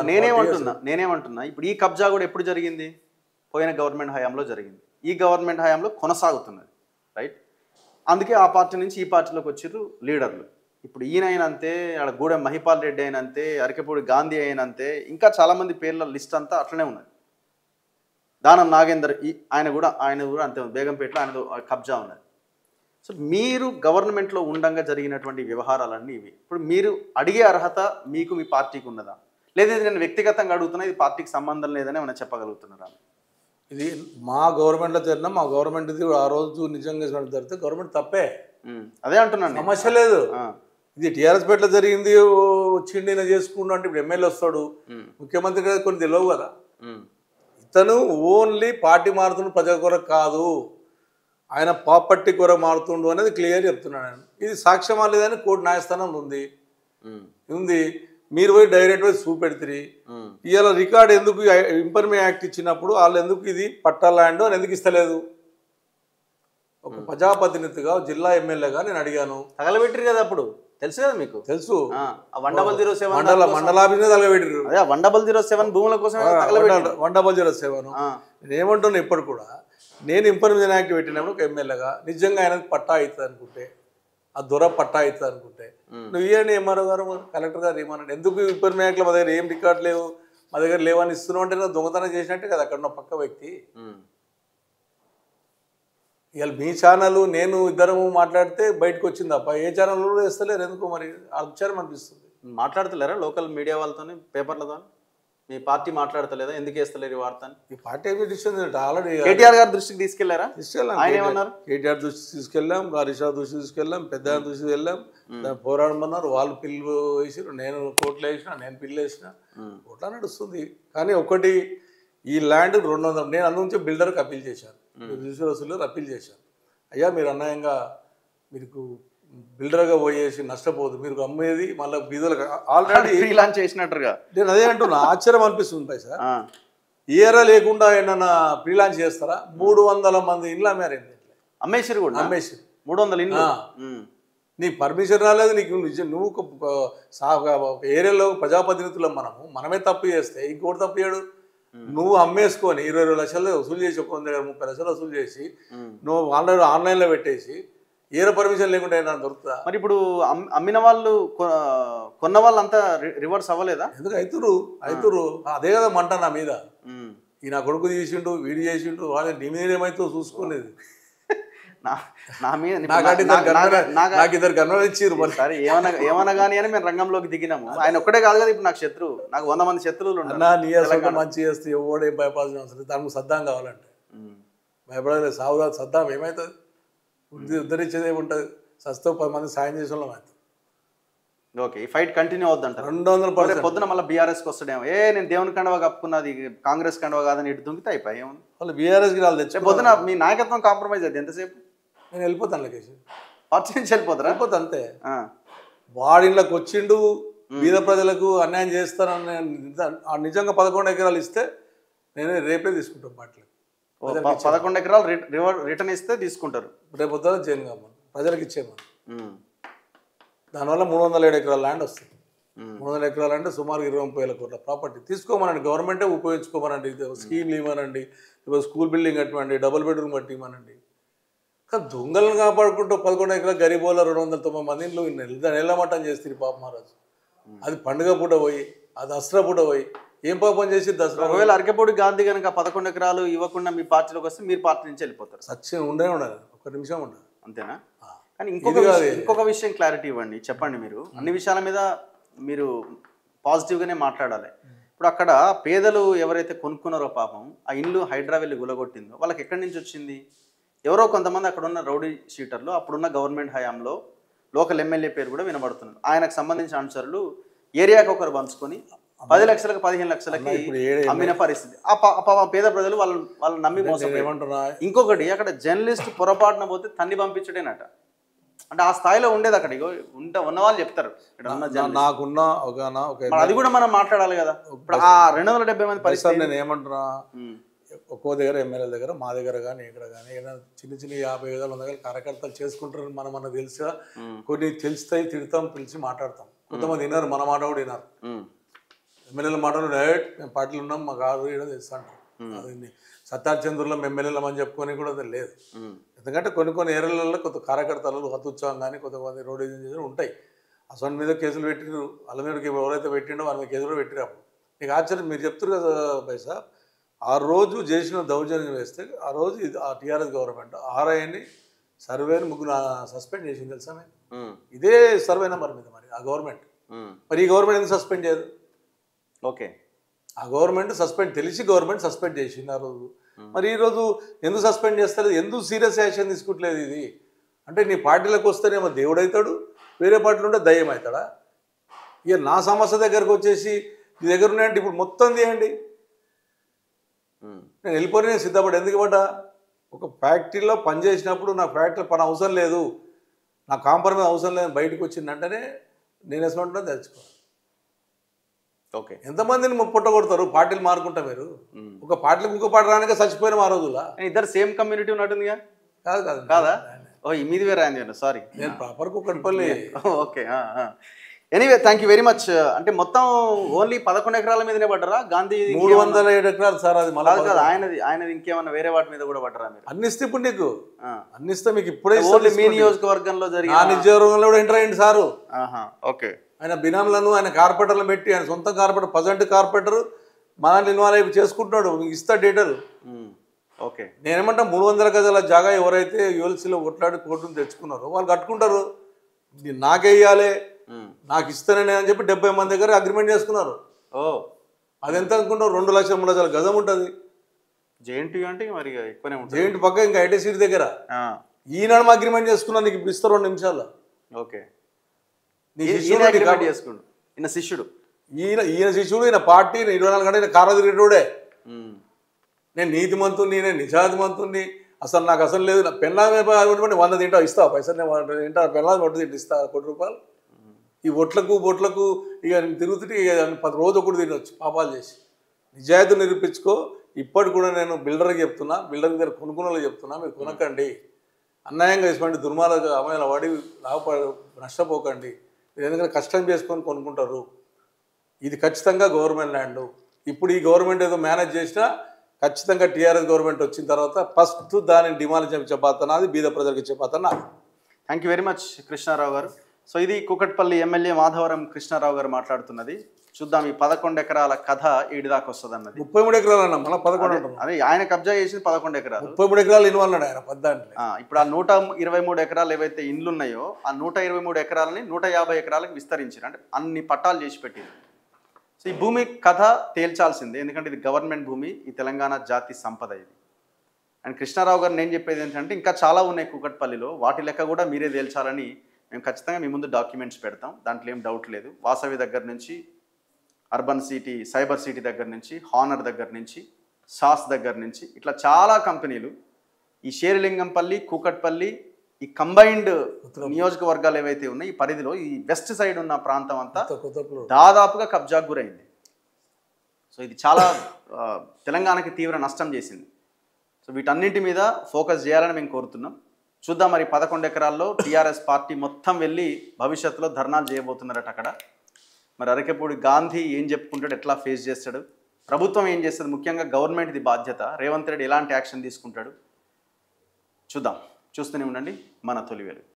నేనేమంటున్నా ఇప్పుడు ఈ కబ్జా కూడా ఎప్పుడు జరిగింది? పోయిన గవర్నమెంట్ హయాంలో జరిగింది. ఈ గవర్నమెంట్ హయాంలో కొనసాగుతున్నది, రైట్? అందుకే ఆ పార్టీ నుంచి ఈ పార్టీలోకి వచ్చిర్రు లీడర్లు. ఇప్పుడు ఈయన అయినంతే, ఆడ గూడెం మహిపాల్ రెడ్డి అయినంతే, అరకెపూడి గాంధీ అయినంతే, ఇంకా చాలామంది పేర్ల లిస్ట్ అంతా అట్లనే ఉన్నది. దానం నాగేందర్ ఆయన కూడా అంతే, బేగంపేటలో ఆయన కబ్జా ఉన్నది. సో మీరు గవర్నమెంట్లో ఉండంగా జరిగినటువంటి వ్యవహారాలన్నీ ఇవి. ఇప్పుడు మీరు అడిగే అర్హత మీకు మీ పార్టీకి ఉన్నదా? లేదా నేను వ్యక్తిగతంగా అడుగుతున్నా, ఇది పార్టీకి సంబంధం లేదని ఏమైనా చెప్పగలుగుతున్నారా? ఇది మా గవర్నమెంట్లో జరిగినా, మా గవర్నమెంట్ ఇది ఆ రోజు నిజంగా జరిగితే గవర్నమెంట్ తప్పే, అదే అంటున్నాను, సమస్య లేదు. ఇది టీఆర్ఎస్ పేటలో జరిగింది, వచ్చిండి చేసుకుంటూ అంటే ఇప్పుడు ఎమ్మెల్యే వస్తాడు, ముఖ్యమంత్రి కదా, కొన్ని తెలియవు కదా. ఇతను ఓన్లీ పార్టీ మారుతుండు, ప్రజల కొరకు కాదు, ఆయన ప్రాపర్టీ కొరకు మారుతుండు అనేది క్లియర్ చెప్తున్నాను నేను. ఇది సాక్ష్యమా లేదని కోర్టు న్యాయస్థానం ఉంది. మీరు పోయి డైరెక్ట్ పోయి చూపెడుతుంది. ఇవాళ రికార్డు ఎందుకు ఇంపర్మే యాక్ట్ ఇచ్చినప్పుడు వాళ్ళు ఎందుకు ఇది పట్టా ల్యాండ్ అని ఎందుకు ఇస్తలేదు? ఒక ప్రజాప్రతినిధిగా, జిల్లా ఎమ్మెల్యేగా నేను అడిగాను. తగలబెట్టిరు కదా, అప్పుడు తెలుసు కదా మీకు, తెలుసు. 1007 మండలాభినే తగలబెట్టిరు. 1007 భూముల కోసం 1007. నేనేమంటున్నా, ఇప్పుడు కూడా నేను ఇన్ఫర్మేషన్ యాక్ట్ పెట్టినప్పుడు ఒక ఎమ్మెల్యేగా నిజంగా ఆయన పట్టా అవుతుంది అనుకుంటే, ఆ దొర పట్టా అవుతుంది అనుకుంటే, నువ్వు ఇవ్వండి ఎంఆర్ఓ గారు, కలెక్టర్ గారు ఏమన్నాడు, ఎందుకు ఇన్ఫర్మేషన్ యాక్ట్లో మా దగ్గర ఏం రికార్డు లేవు, మా దగ్గర లేవని ఇస్తున్నావు అంటే నువ్వు దొంగతనం చేసినట్టే కదా అక్కడ ఉన్న పక్క వ్యక్తి. ఇవాళ మీ ఛానల్ నేను ఇద్దరము మాట్లాడితే బయటకు వచ్చింది తప్ప ఏ ఛానల్ కూడా వేస్తలేరు, ఎందుకు మరి ఆశ్చర్యం అనిపిస్తుంది. మాట్లాడతలేరా లోకల్ మీడియా వాళ్ళతో, పేపర్లతో? మీ పార్టీ మాట్లాడతలేదా? ఎందుకు వేస్తలేరు ఈ వార్తని? ఈ పార్టీ ఏమి డిసిషన్ ఆల్రెడీ కేటీఆర్ గారి దృష్టికి తీసుకెళ్లారా? తీసుకెళ్ళాం. ఆయన ఏమన్నారు? కేటీఆర్ దృష్టికి తీసుకెళ్ళాం, హరీష్ దృష్టికి తీసుకెళ్ళాం, పెద్ద దృష్టికి వెళ్ళాం. దాన్ని పోరాడమన్నారు, వాళ్ళు పిల్లు వేసారు, నేను కోర్టులో వేసిన, నేను పిల్లు వేసిన, కోర్టులో నడుస్తుంది. కానీ ఒకటి, ఈ ల్యాండ్ 200, నేను అందుంచి బిల్డర్కి అప్పీల్ చేశాను, రిజిస్టర్ అప్పీల్ చేశాను. అయ్యా మీరు అన్యాయంగా మీకు బిల్డర్గా పోయేసి నష్టపోదు, మీరు అమ్మేది మళ్ళీ బీదలకు ఆల్రెడీ ఫ్రీలాన్స్ చేసినట్టుగా. నేను అదే అంటున్నా, ఆశ్చర్యం అనిపిస్తుంది పైసా. ఏరా లేకుండా ఏమన్నా ఫ్రీలాన్స్ చేస్తారా? 300 మంది ఇండ్లు అమ్మారు, అమ్మేసారు కూడా, అమ్మేసారు 300 ఇండ్లు. నీకు పర్మిషన్ రాలేదు, నీకు నువ్వు ఒక ఏరియాలో ప్రజాప్రతినిధులు మనమే తప్పు చేస్తే ఇంకోటి తప్పు చేయడు. నువ్వు అమ్మేసుకొని 22 లక్షలు వసూలు చేసి, ఒక 30 లక్షలు వసూలు చేసి నువ్వు ఆల్రెడీ ఆన్లైన్లో పెట్టేసి ఏర పర్మిషన్ లేకుండా ఏమైనా దొరుకుతుందా? మరి ఇప్పుడు అమ్మిన వాళ్ళు, కొన్న వాళ్ళు అంతా రివర్స్ అవ్వలేదా? ఎందుకు అవుతురు అదే కదా మంట నా మీద. ఈ నా కొడుకు చేసిండు, వీడు చేసిండు, వాళ్ళు నీ మీద ఏమైతే చూసుకునేది. నాకు ఇద్దరు గన్నులు ఇచ్చిర్రు. మరి సరే ఏమన్నా కానీ అని మేము రంగంలోకి దిగినాము. ఆయన ఒక్కడే కాదు కదా ఇప్పుడు నాకు శత్రువు, నాకు 100 మంది శత్రువులు ఉన్నారు. నీ మంచి చేస్తే ఎవడేం భయపడాల్సిన అవసరం, దానికి సద్దాం కావాలంటే భయపడలేదు. సావుదా సద్దాం ఏమవుతుంది, ఉద్ధరించేది ఏముంటుంది, సస్తో 10 మంది సాయం చేసే వాళ్ళం అవుతుంది. ఓకే, ఈ ఫైట్ కంటిన్యూ అవుద్దంట. 200% పొద్దున మళ్ళీ బీఆర్ఎస్కి వస్తాడేమో, నేను దేవుని కండవ కప్పుకున్నది కాంగ్రెస్ కండవ కాదని ఇటు దుంకితే అయిపోయి ఏముంది. వాళ్ళు బీఆర్ఎస్కి వాళ్ళు తెచ్చే పొద్దున మీ నాయకత్వం కాంప్రమైజ్ అవుతుంది. ఎంతసేపు నేను వెళ్ళిపోతాను, లకేష్ పార్టీ నుంచి వెళ్ళిపోతారా? వెళ్ళిపోతా అంతే. వాడిళ్ళకి వచ్చిండు, బీద ప్రజలకు అన్యాయం చేస్తానని నిజంగా 11 ఎకరాలు ఇస్తే నేను రేపే తీసుకుంటాను పార్టీలకు. 11 ఎకరాలు రిటర్న్ ఇస్తే తీసుకుంటారు, రేపు పొద్దున చేయను కామని ప్రజలకు ఇచ్చేయమని. దానివల్ల 307 ఎకరాల ల్యాండ్ వస్తుంది. 300 ఎకరాలు అంటే సుమారు 20-30 కోట్ల ప్రాపర్టీ తీసుకోమనండి, గవర్నమెంటే ఉపయోగించుకోమనండి, స్కీమ్లు ఇవ్వనండి, ఇప్పుడు స్కూల్ బిల్డింగ్ కట్టమండి, డబుల్ బెడ్రూమ్ కట్టి ఇవ్వనండి. కానీ దొంగలను కాపాడుకుంటూ 11 ఎకరాల గరీబోళ్ళ 290 మంది ఇంట్లో నెల్లమట్టం చేస్తుంది పాప మహారాజు. అది పండుగ పూట పోయి, అది దసరా పూట పోయి ఏం పాపం చేసి దసరా. ఒకవేళ అరకెపూడి గాంధీ కనుక 11 ఎకరాలు ఇవ్వకుండా మీ పార్టీలోకి వస్తే మీరు పార్టీ నుంచి వెళ్ళిపోతారు. సత్యం ఉండాలి, ఒక్క నిమిషం ఉండదు, అంతేనా? కానీ ఇంకొక విషయం క్లారిటీ ఇవ్వండి, చెప్పండి. మీరు అన్ని విషయాల మీద మీరు పాజిటివ్గానే మాట్లాడాలి. ఇప్పుడు అక్కడ పేదలు ఎవరైతే కొనుక్కున్నారో పాపం, ఆ ఇల్లు హైడ్రా వెళ్ళి గులగొట్టిందో వాళ్ళకి ఎక్కడి నుంచి వచ్చింది? ఎవరో కొంతమంది అక్కడ ఉన్న రౌడీ షీటర్లు అప్పుడున్న గవర్నమెంట్ హయాంలో లోకల్ ఎమ్మెల్యే పేరు కూడా వినబడుతున్నారు. ఆయనకు సంబంధించిన అనుచరులు ఏరియాకి ఒకరు పంచుకొని 10 లక్షలకు 15 లక్షలకి అమ్మిన పరిస్థితి. ఆ పేద ప్రజలు వాళ్ళు నమ్మి మోసపోయారు. ఇంకొకటి, అక్కడ జర్నలిస్ట్ పొరపాటున పోతే తన్ని పంపించడేనట. అంటే ఆ స్థాయిలో ఉండేది అక్కడ. ఉన్న వాళ్ళు చెప్తారు, నాకున్న అది కూడా మనం మాట్లాడాలి కదా. ఇప్పుడు ఆ 270 మంది పరిస్థితి నేను ఏమంటున్నా, ఒక్కో దగ్గర ఎమ్మెల్యే దగ్గర, మా దగ్గర కానీ ఇక్కడ కానీ ఏదైనా చిన్న 50 వేల దగ్గర కార్యకర్తలు చేసుకుంటారు. మనకు తెలుసా, కొన్ని తెలుస్తాయి, తిడతాం, పిలిచి మాట్లాడతాం. కొంతమంది విన్నారు, మన మాట కూడా విన్నారు. ఎమ్మెల్యేల మాటలు డైరెక్ట్ మేము పార్టీలు ఉన్నాం మాకు ఆర్డర్ చేయడం తెలుసు అంటారు. అది సత్తార్ చంద్రుల్లో మేము ఎమ్మెల్యేలం అని చెప్పుకొని కూడా అది లేదు. ఎందుకంటే కొన్ని ఏరియాలలో కొంత కార్యకర్తలు హతోత్సవం కానీ కొంతమంది రోడేజింగ్ చేసి ఉంటాయి. అసలు మీద కేసులు పెట్టిరు, అల్లమేడికి ఎవరైతే పెట్టిండో వాళ్ళ మీద కేసులు పెట్టిరు. అప్పుడు మీకు ఆశ్చర్యం, మీరు చెప్తారు కదా బైసా, ఆ రోజు చేసిన దౌర్జన్యం వేస్తే ఆ రోజు ఆ టీఆర్ఎస్ గవర్నమెంట్ ఆర్ఐని సర్వేని ముగ్గురు సస్పెండ్ చేసింది తెలుసా. ఇదే సర్వే నెంబర్ మీద మరి ఆ గవర్నమెంట్, మరి ఈ గవర్నమెంట్ ఎందుకు సస్పెండ్ చేయదు? ఓకే, ఆ గవర్నమెంట్ సస్పెండ్, తెలిసి గవర్నమెంట్ సస్పెండ్ చేసింది ఆ రోజు. మరి ఈరోజు ఎందుకు సస్పెండ్ చేస్తారు? ఎందుకు సీరియస్ యాక్షన్ తీసుకుంటలేదు? ఇది అంటే నీ పార్టీలకు వస్తేనేమో దేవుడు అవుతాడు, వేరే పార్టీలు ఉంటే దయ్యం అవుతాడా? ఇక నా సమస్య దగ్గరకు వచ్చేసి నీ దగ్గర ఉన్నాయంటే ఇప్పుడు మొత్తం తీయండి, నేను వెళ్ళిపోయి నేను సిద్ధపడి ఎందుకు పడ్డా? ఒక ఫ్యాక్టరీలో పని చేసినప్పుడు నాకు ఫ్యాక్టరీలో పని అవసరం లేదు, నాకు కాంప్రమైజ్ అవసరం లేదు, బయటకు వచ్చిందంటేనే నేను వేసుకుంటున్నా తెచ్చుకోవాలి. ఓకే, ఎంతమందిని పుట్ట కొడతారు పార్టీలు మారుకుంటా మీరు? ఒక పార్టీలకు ఇంకో పార్టీ రానికే చచ్చిపోయిన ఆ రోజులా. ఇద్దరు సేమ్ కమ్యూనిటీ ఉన్నట్టుందిగా? కాదు కాదు కాదా? ఓ మీది వేరే ఆయన, సారీ, నేను proper Kukatpally. Okay, anyway thank you very much. అంటే మొత్తం ఓన్లీ 11 ఎకరాల మీదనే పడ్డరా? గాంధీ 307 ఎకరాలు సార్, అది మళ్ళీ కాదు, ఆయనది ఇంకేమన్నా వేరే వాటి మీద కూడా పడ్డరా మీరు? అన్నిస్తే ఇప్పుడు నీకు అన్నిస్తే మీకు ఇప్పుడే ఓన్లీ మీ నియోజకవర్గంలో జరిగిన నా నియోజకవర్గంలో కూడా ఎంటర్ అయ్యింది సారు. ఓకే, ఆయన బినాంలను ఆయన కార్పొరేటర్లను పెట్టి ఆయన సొంత కార్పొరేటర్ ప్రజెంట్ కార్పొరేటర్ మనల్ని ఇన్వాల్వ్ అయిపోయి చేసుకుంటున్నాడు. మీకు ఇస్తా డీటెయిల్. ఓకే, నేనేమంటా 300 గజాల జాగా ఎవరైతే యుఎల్సీలో కొట్లాడి కోర్టును తెచ్చుకున్నారో వాళ్ళు కట్టుకుంటారు, నాకే ఇవ్వాలి నాకు ఇస్తానని అని చెప్పి 70 మంది దగ్గర అగ్రిమెంట్ చేసుకున్నారు. అది ఎంత అనుకుంటారు? 2 లక్షల 3 లక్షల గజం ఉంటుంది. జేఎన్టీ అంటే మరి ఎక్కువనే ఉంటుంది. జేఎన్టీ పక్క ఇంకా ఐటీ సీట్ దగ్గర ఈనాడు అగ్రిమెంట్ చేసుకున్నా, నీకు ఇప్పుడు ఇస్తారు 2 నిమిషాల్లో. ఓకే, నీ శిష్యుడు చేసుకుండు, ఈయన శిష్యుడు, ఈయన శిష్యుడు, ఈయన పార్టీ 24 గంటలు కారా తిరిగేటోడే. నేను నీతిమంతుని, నేను నిజాతిమంతుని, అసలు నాకు అసలు లేదు. నా పెళ్ళామే 100 తింటా, ఇస్తావా పైసలు? నేను తింటా, పెళ్ళామే 1 తింటా, ఇస్తా 1 కోటి రూపాయలు. ఈ బొట్లకు ఇక తిరుగుతుంటే ఇక 10 రోజు ఒకటి తినొచ్చు పాపాలు చేసి. నిజాయితీ నిరూపించుకో. ఇప్పటి కూడా నేను బిల్డర్కి చెప్తున్నా, బిల్డర్ దగ్గర కొనుక్కునే చెప్తున్నా, మీరు కొనకండి, అన్యాయంగా తీసుకోండి, దుర్మార్గ అమ్మాయిల వాడి నష్టపోకండి. ఎందుకంటే కష్టం చేసుకొని కొనుక్కుంటారు. ఇది ఖచ్చితంగా గవర్నమెంట్ ల్యాండ్. ఇప్పుడు ఈ గవర్నమెంట్ ఏదో మేనేజ్ చేసినా ఖచ్చితంగా టీఆర్ఎస్ గవర్నమెంట్ వచ్చిన తర్వాత ఫస్ట్ దానిని డిమాండ్ చేయించే బాధ్యత నాది, బీద ప్రజలకు ఇచ్చే బాధ్యత నాది. Thank you very much Krishnarao గారు. సో ఇది కూకట్పల్లి ఎమ్మెల్యే మాధవరం కృష్ణారావు గారు మాట్లాడుతున్నది. చూద్దాం ఈ 11 ఎకరాల కథ ఏడు దాకా వస్తుంది అన్నది. 33 ఎకరాలు అన్న, మళ్ళీ 11 అదే ఆయన కబ్జా చేసింది 11 ఎకరాలు. 33 ఎకరాలు ఇన్వాల్వ్ అన్నాడు ఆయన పద్దాంట్లో. ఇప్పుడు ఆ 123 ఎకరాలు ఏవైతే ఇండ్లు ఉన్నాయో ఆ 123 ఎకరాలని 150 ఎకరాలకు విస్తరించారు. అంటే అన్ని పట్టాలు చేసి పెట్టింది. సో ఈ భూమి కథ తేల్చాల్సిందే, ఎందుకంటే ఇది గవర్నమెంట్ భూమి, ఈ తెలంగాణ జాతి సంపద ఇది. అండ్ కృష్ణారావు గారు నేను చెప్పేది ఏంటంటే ఇంకా చాలా ఉన్నాయి కూకట్పల్లిలో, వాటి లెక్క కూడా మీరే తేల్చాలని మేము ఖచ్చితంగా మీ ముందు డాక్యుమెంట్స్ పెడతాం, దాంట్లో ఏం డౌట్ లేదు. వాసవి దగ్గర నుంచి, అర్బన్ సిటీ, సైబర్ సిటీ దగ్గర నుంచి, హానర్ దగ్గర నుంచి, సాస్ దగ్గర నుంచి, ఇట్లా చాలా కంపెనీలు ఈ షేర్లింగంపల్లి, కూకట్పల్లి, ఈ కంబైన్డ్ నియోజకవర్గాలు ఏవైతే ఉన్నాయి ఈ పరిధిలో, ఈ వెస్ట్ సైడ్ ఉన్న ప్రాంతం అంతా దాదాపుగా కబ్జాకు గురైంది. సో ఇది చాలా తెలంగాణకి తీవ్ర నష్టం చేసింది. సో వీటన్నింటి మీద ఫోకస్ చేయాలని మేము కోరుతున్నాం. చూద్దాం మరి 11 ఎకరాల్లో టీఆర్ఎస్ పార్టీ మొత్తం వెళ్ళి భవిష్యత్తులో ధర్నాలు చేయబోతున్నారట అక్కడ. మరి అరకెపూడి గాంధీ ఏం చెప్పుకుంటాడు, ఎట్లా ఫేస్ చేస్తాడు, ప్రభుత్వం ఏం చేస్తుంది, ముఖ్యంగా గవర్నమెంట్ది బాధ్యత, రేవంత్ రెడ్డి ఎలాంటి యాక్షన్ తీసుకుంటాడు చూద్దాం. చూస్తూనే ఉండండి మన తొలి వెలుగు.